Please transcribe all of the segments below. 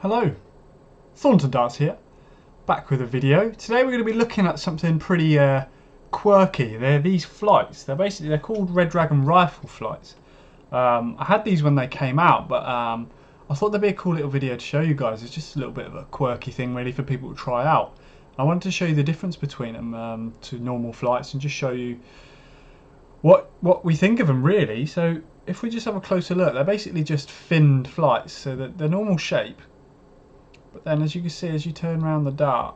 Hello, Thornton Darts here, back with a video. Today we're going to be looking at something pretty quirky. They're these flights. They're called Red Dragon rifle flights. I had these when they came out, but I thought they'd be a cool little video to show you guys. It's just a little bit of a quirky thing really for people to try out. I wanted to show you the difference between them to normal flights and just show you what we think of them really. So if we just have a closer look, they're basically just finned flights, so that they're normal shape. But then as you can see, as you turn around the dart,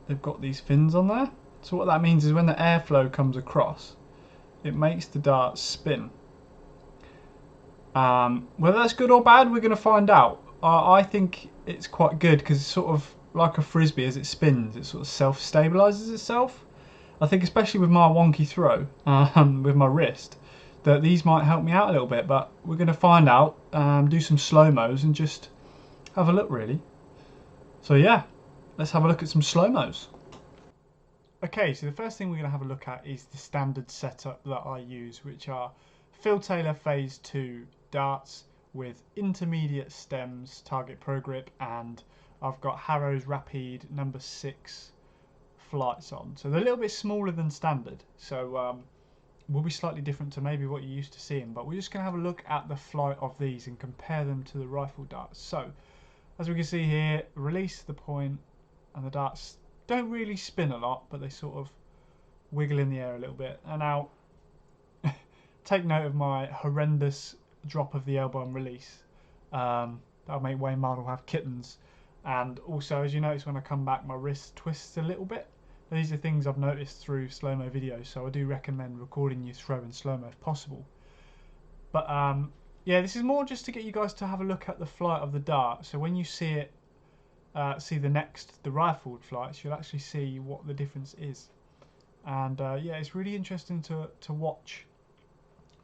they've got these fins on there. So what that means is when the airflow comes across, it makes the dart spin. Whether that's good or bad, we're going to find out. I think it's quite good because it's sort of like a frisbee. As it spins, it sort of self-stabilizes itself. I think especially with my wonky throw, with my wrist, that these might help me out a little bit. But we're going to find out, do some slow-mos and just have a look really. So yeah, let's have a look at some slow-mos. Okay, so the first thing we're going to have a look at is the standard setup that I use, which are Phil Taylor Phase 2 darts with intermediate stems, target pro grip, and I've got Harrow's Rapide number 6 flights on. So they're a little bit smaller than standard, so will be slightly different to maybe what you're used to seeing, but we're just going to have a look at the flight of these and compare them to the rifle darts. So as we can see here, release the point and the darts don't really spin a lot, but they sort of wiggle in the air a little bit. And now take note of my horrendous drop of the elbow and release. That'll make Wayne Mardle have kittens. And also, as you notice, when I come back, my wrist twists a little bit. These are things I've noticed through slow-mo videos, so I do recommend recording your throw in slow-mo if possible. But yeah, this is more just to get you guys to have a look at the flight of the dart. So when you see it, the rifled flights, you'll actually see what the difference is. And yeah, it's really interesting to watch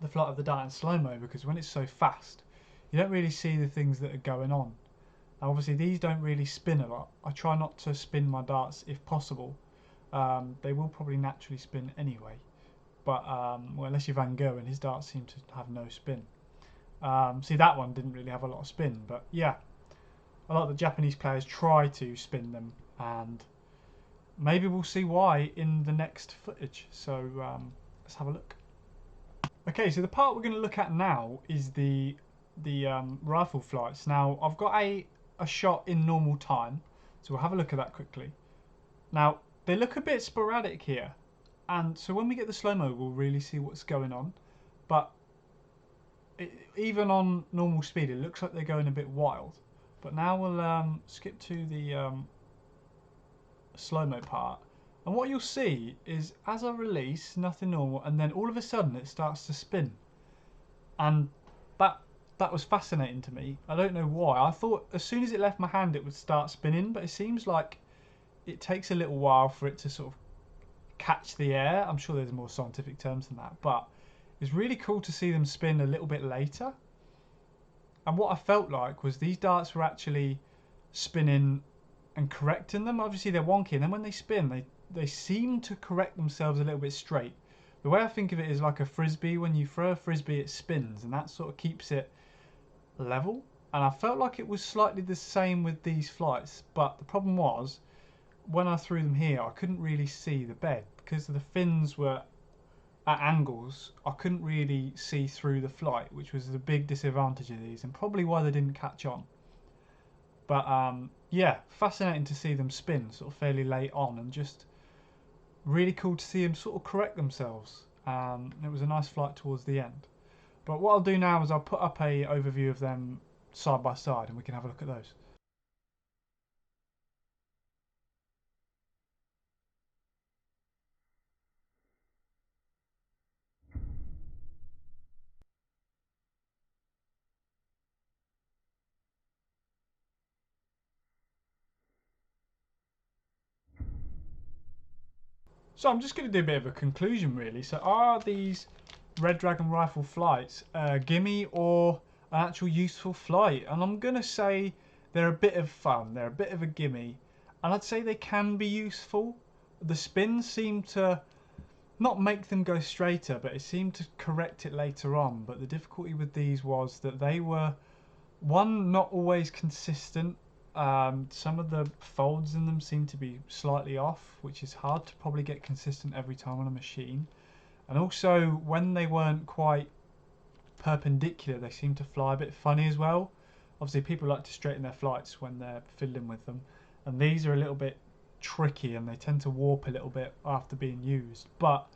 the flight of the dart in slow-mo, because when it's so fast, you don't really see the things that are going on. Now, obviously, these don't really spin a lot. I try not to spin my darts if possible. They will probably naturally spin anyway. But well, unless you're Van Gogh, and his darts seem to have no spin. See, that one didn't really have a lot of spin, but yeah, a lot of the Japanese players try to spin them, and maybe we'll see why in the next footage. So let's have a look. Okay, so the part we're going to look at now is the rifle flights. Now I've got a shot in normal time, so we'll have a look at that quickly. Now they look a bit sporadic here, and so when we get the slow-mo, we'll really see what's going on. But even on normal speed, it looks like they're going a bit wild. But now we'll skip to the slow-mo part, and what you'll see is as I release, nothing normal, and then all of a sudden it starts to spin, and that was fascinating to me. I don't know why. I thought as soon as it left my hand it would start spinning, but it seems like it takes a little while for it to sort of catch the air. I'm sure there's more scientific terms than that, but it's really cool to see them spin a little bit later. And what I felt like was these darts were actually spinning and correcting them. Obviously they're wonky, and then when they spin, they seem to correct themselves a little bit straight. The way I think of it is like a frisbee. When you throw a frisbee, it spins, and that sort of keeps it level. And I felt like it was slightly the same with these flights, but the problem was when I threw them here, I couldn't really see the bed because the fins were at angles. I couldn't really see through the flight, which was the big disadvantage of these, and probably why they didn't catch on. But yeah, fascinating to see them spin sort of fairly late on, and just really cool to see them sort of correct themselves. It was a nice flight towards the end. But what I'll do now is I'll put up a overview of them side by side, and we can have a look at those. So I'm just going to do a bit of a conclusion really. So are these Red Dragon rifle flights a gimme or an actual useful flight? And I'm going to say they're a bit of fun. They're a bit of a gimme. And I'd say they can be useful. The spins seem to not make them go straighter, but it seemed to correct it later on. But the difficulty with these was that they were, one, not always consistent, Some of the folds in them seem to be slightly off, which is hard to probably get consistent every time on a machine. And also, when they weren't quite perpendicular, they seem to fly a bit funny as well. Obviously, people like to straighten their flights when they're fiddling with them, and these are a little bit tricky and they tend to warp a little bit after being used. But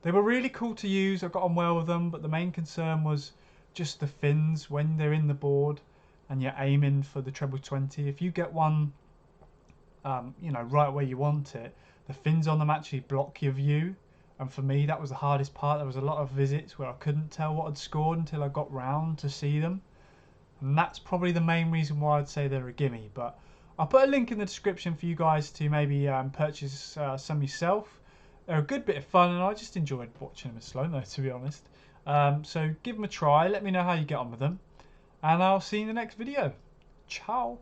they were really cool to use. I got on well with them, but the main concern was just the fins when they're in the board and you're aiming for the treble 20. If you get one, right where you want it, the fins on them actually block your view. And for me, that was the hardest part. There was a lot of visits where I couldn't tell what I'd scored until I got round to see them. And that's probably the main reason why I'd say they're a gimme. But I'll put a link in the description for you guys to maybe purchase some yourself. They're a good bit of fun, and I just enjoyed watching them in slow-mo, to be honest. So give them a try. Let me know how you get on with them. And I'll see you in the next video. Ciao.